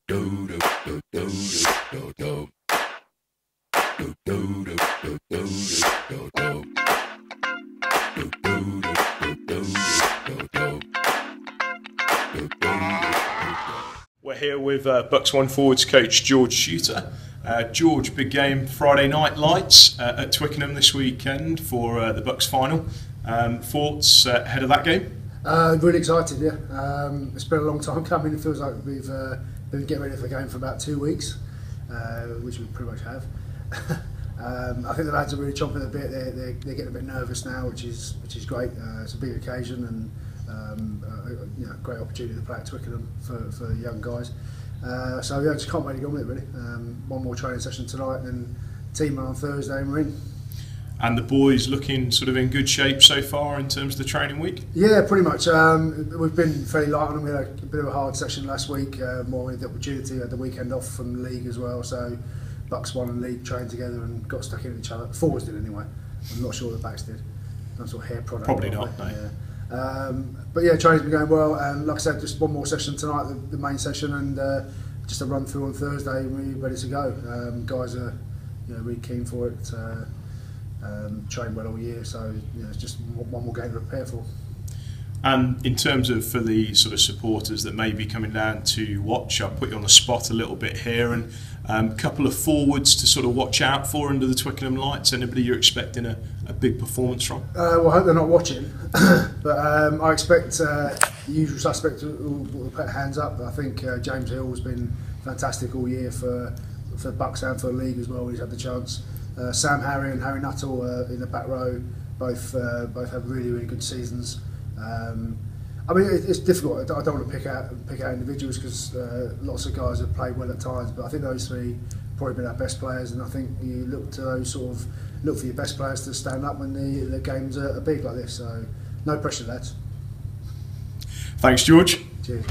We're here with Bucks One forwards coach George Shooter. George, big game Friday night lights at Twickenham this weekend for the Bucks final. Thoughts ahead of that game? Really excited, yeah. It's been a long time coming. It feels like we've been getting ready for the game for about 2 weeks, which we pretty much have. I think the lads are really chomping a bit. They're getting a bit nervous now, which is great. It's a big occasion and great opportunity to play at Twickenham for young guys. So yeah, just can't wait to go with it really. One more training session tonight, and then team on Thursday, and we're in. And the boys looking sort of in good shape so far in terms of the training week? Yeah, pretty much. We've been fairly light on them. We had a bit of a hard session last week. More with the opportunity, had the weekend off from the league as well. So Bucks One and league trained together and got stuck in each other. Forwards did anyway. I'm not sure the backs did. Some sort of hair product. Probably not, no. Yeah. But yeah, training's been going well, and like I said, just one more session tonight, the main session, and just a run through on Thursday, and we're ready to go. Guys are really keen for it. Trained well all year, so it's just one more game to prepare for. And in terms of for the sort of supporters that may be coming down to watch, I'll put you on the spot a little bit here, and a couple of forwards to sort of watch out for under the Twickenham lights. Anybody you're expecting a big performance from? Well, I hope they're not watching, but I expect the usual suspects will put hands up. I think James Hill has been fantastic all year for Bucks and for the league as well when he's had the chance. Sam Harry and Harry Nuttall in the back row both have really good seasons. I mean, it's difficult. I don't want to pick out individuals because lots of guys have played well at times, but I think those three probably been our best players, and I think you look to those look for your best players to stand up when the games are big like this. So no pressure, lads. Thanks, George. Cheers.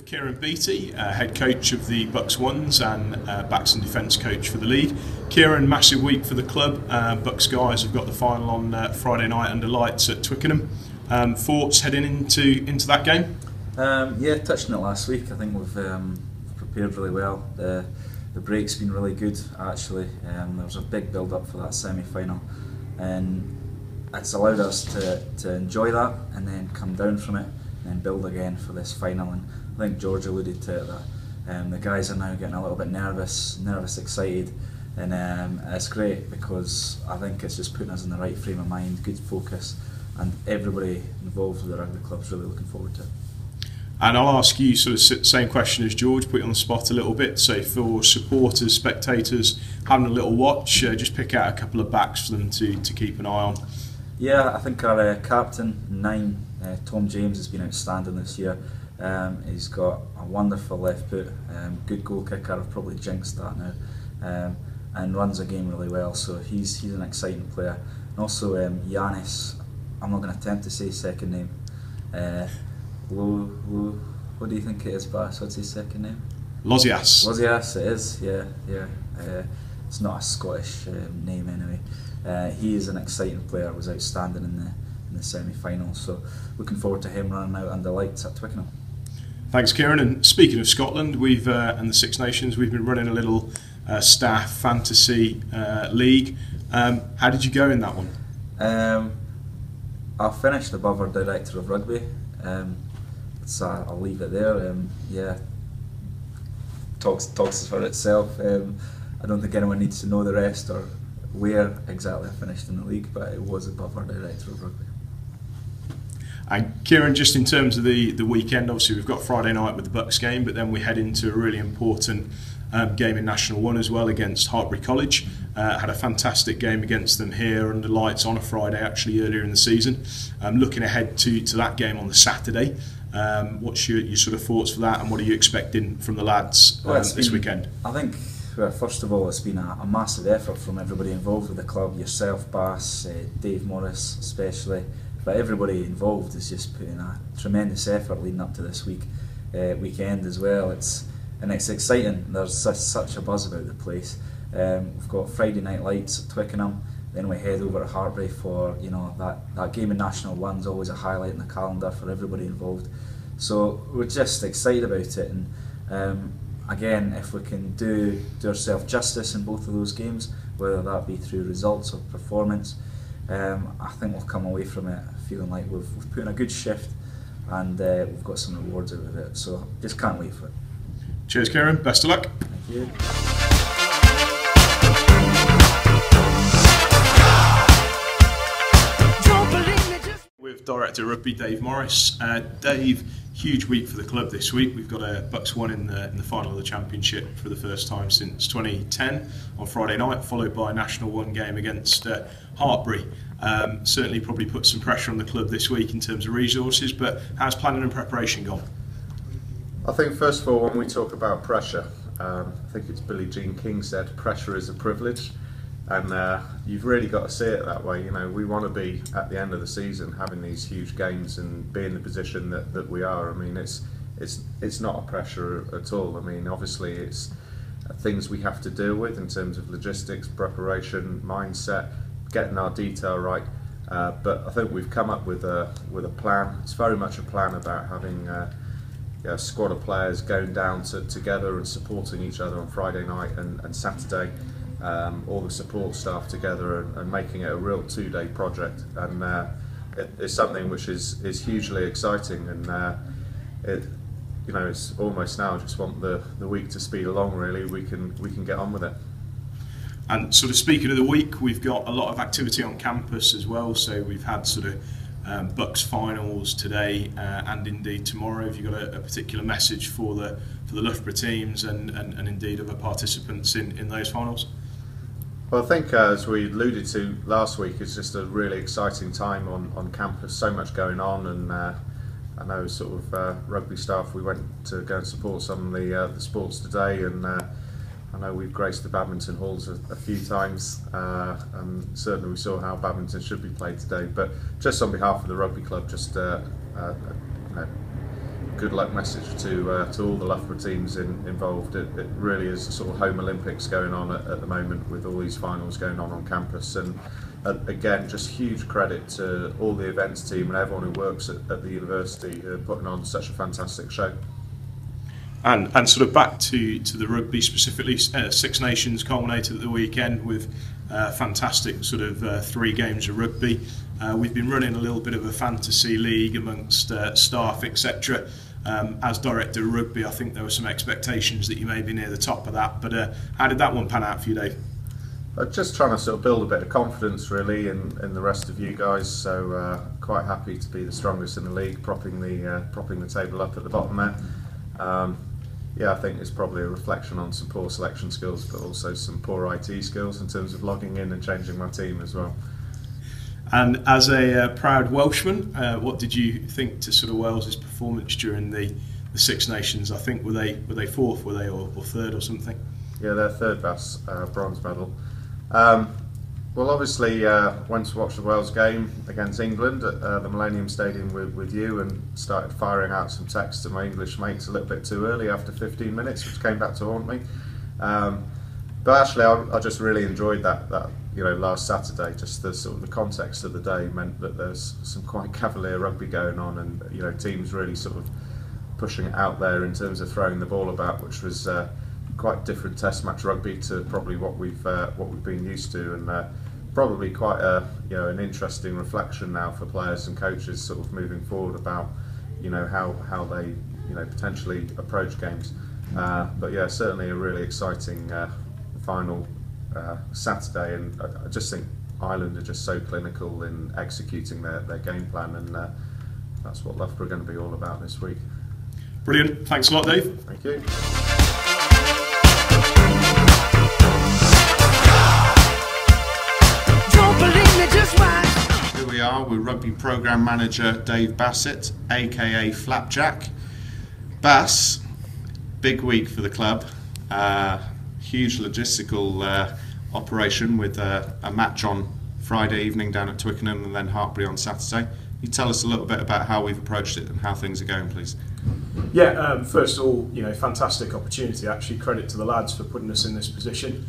Kieran Beattie, head coach of the Bucks Ones and backs and defence coach for the league. Kieran, massive week for the club. Bucks guys have got the final on Friday night under lights at Twickenham. Thoughts heading into that game? Yeah, touched on it last week. I think we've prepared really well. The break's been really good actually. There was a big build up for that semi-final, and it's allowed us to enjoy that and then come down from it and then build again for this final. And I think George alluded to it that the guys are now getting a little bit nervous, excited, and it's great because I think it's just putting us in the right frame of mind, good focus, and everybody involved with the rugby club's really looking forward to it. And I'll ask you sort of same question as George, put you on the spot a little bit. So for supporters, spectators, having a little watch, just pick out a couple of backs for them to keep an eye on. Yeah, I think our captain, 9, Tom James, has been outstanding this year. He's got a wonderful left foot, good goal kicker. I've probably jinxed that now, and runs the game really well. So he's an exciting player. And also Yanis, I'm not going to attempt to say his second name. What do you think it is, Bass? What's his second name? Lozias. Lozias, it is. Yeah. It's not a Scottish name anyway. He is an exciting player. Was outstanding in the semi-final. So looking forward to him running out under lights at Twickenham. Thanks, Kieran. And speaking of Scotland, we've and the Six Nations, we've been running a little staff fantasy league. How did you go in that one? I finished above our director of rugby. So I'll leave it there. Yeah, talks for itself. I don't think anyone needs to know the rest or where exactly I finished in the league, but it was above our director of rugby. And Kieran, just in terms of the weekend, obviously we've got Friday night with the Bucks game, but then we head into a really important game in National 1 as well against Hartpury College. Had a fantastic game against them here under lights on a Friday, actually earlier in the season. Looking ahead to that game on the Saturday, what's your sort of thoughts for that, and what are you expecting from the lads this weekend? I think, first of all, it's been a massive effort from everybody involved with the club, yourself, Bass, Dave Morris especially, but everybody involved is just putting a tremendous effort leading up to this weekend as well. It's exciting. There's such a buzz about the place. We've got Friday night lights at Twickenham, Then we head over to Hartpury for, you know, that game in National 1's always a highlight in the calendar for everybody involved. So we're just excited about it, and again, if we can do ourselves justice in both of those games, whether that be through results or performance, I think we'll come away from it feeling like we've put in a good shift, and we've got some rewards out of it. So just can't wait for it. Cheers, Kieran. Best of luck. Thank you. With Director of Rugby Dave Morris. Dave, huge week for the club this week. We've got a Bucks 1 in the final of the Championship for the first time since 2010 on Friday night, followed by a National 1 game against Hartpury. Certainly probably put some pressure on the club this week in terms of resources, but how's planning and preparation gone? I think first of all, when we talk about pressure, I think it's Billie Jean King said, pressure is a privilege. And you've really got to see it that way. You know, we want to be at the end of the season having these huge games and be in the position that we are. I mean, it's not a pressure at all. I mean, obviously it's things we have to deal with in terms of logistics, preparation, mindset, getting our detail right. But I think we've come up with a plan. It's very much a plan about having a squad of players going down together and supporting each other on Friday night and Saturday. All the support staff together and making it a real 2-day project, and it's something which is hugely exciting, and it's almost now just want the week to speed along. Really, we can get on with it. And sort of speaking of the week, we've got a lot of activity on campus as well. So we've had sort of Bucks finals today and indeed tomorrow. Have you got a particular message for the Loughborough teams and indeed other participants in those finals? Well, I think as we alluded to last week, it's just a really exciting time on campus. So much going on, and I know sort of rugby staff. We went to go and support some of the sports today, and I know we've graced the badminton halls a few times, and certainly we saw how badminton should be played today. But just on behalf of the rugby club, just good luck message to all the Loughborough teams involved. It really is a sort of home Olympics going on at the moment with all these finals going on campus, and again just huge credit to all the events team and everyone who works at the university who are putting on such a fantastic show. And sort of back to the rugby specifically, Six Nations culminated at the weekend with fantastic sort of 3 games of rugby. We've been running a little bit of a fantasy league amongst staff, etc. As Director of Rugby, I think there were some expectations that you may be near the top of that, but how did that one pan out for you, Dave? Just trying to sort of build a bit of confidence really in the rest of you guys, so quite happy to be the strongest in the league, propping the table up at the bottom there. I think it's probably a reflection on some poor selection skills, but also some poor IT skills in terms of logging in and changing my team as well. And as a proud Welshman, what did you think to sort of Wales's performance during the Six Nations? I think were they fourth, were they, or third or something? Yeah, they're third best, bronze medal. Well, obviously went to watch the Wales game against England at the Millennium Stadium with you, and started firing out some texts to my English mates a little bit too early after 15 minutes, which came back to haunt me. But actually, I just really enjoyed that last Saturday. Just the sort of the context of the day meant that there's some quite cavalier rugby going on, and teams really sort of pushing it out there in terms of throwing the ball about, which was quite different Test match rugby to probably what we've been used to, and probably quite an interesting reflection now for players and coaches sort of moving forward about how they potentially approach games. But yeah, certainly a really exciting final Saturday, and I just think Ireland are just so clinical in executing their game plan, and that's what Loughborough are going to be all about this week. Brilliant. Thanks a lot, Dave. Thank you. Here we are with Rugby Programme Manager Dave Bassett, aka Flapjack. Bass, big week for the club. Huge logistical operation with a match on Friday evening down at Twickenham and then Hartpury on Saturday. Can you tell us a little bit about how we've approached it and how things are going, please? Yeah, first of all, fantastic opportunity. Actually, credit to the lads for putting us in this position.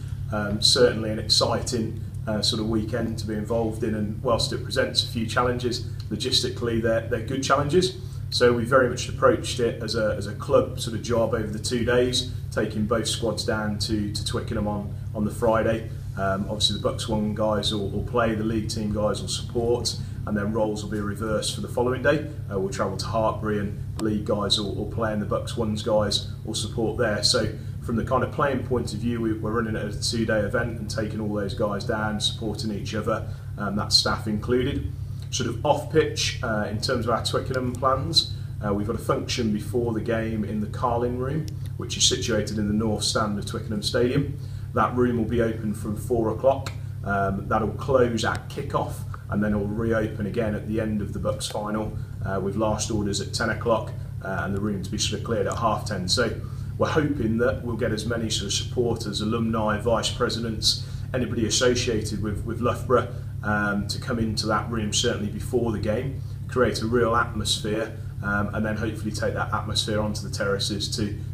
Certainly an exciting sort of weekend to be involved in, and whilst it presents a few challenges, logistically they're good challenges. So we very much approached it as a club sort of job over the 2 days, taking both squads down to Twickenham on the Friday. Obviously the Bucks 1 guys will play, the league team guys will support, and then roles will be reversed for the following day. We'll travel to Hartpury, and the league guys will play, and the Bucks 1's guys will support there. So from the kind of playing point of view, we're running it as a 2-day event and taking all those guys down, supporting each other, that's staff included. Sort of off pitch, in terms of our Twickenham plans, we've got a function before the game in the Carling room, which is situated in the north stand of Twickenham Stadium. That room will be open from 4 o'clock. That'll close at kick-off, and then it will reopen again at the end of the Bucks final, with last orders at 10 o'clock, and the room to be sort of cleared at 10:30. So we're hoping that we'll get as many sort of supporters, alumni, vice presidents, anybody associated with Loughborough, to come into that room certainly before the game, create a real atmosphere, and then hopefully take that atmosphere onto the terraces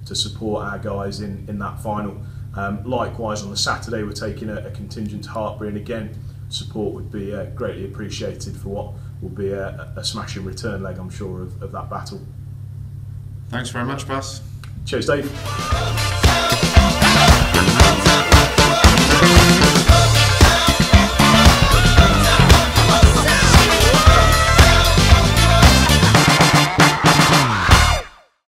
to support our guys in that final. Likewise on the Saturday we're taking a contingent to Hartpury, and again support would be greatly appreciated for what will be a smashing return leg, I'm sure, of that battle. Thanks very much, Bas. Cheers, Dave.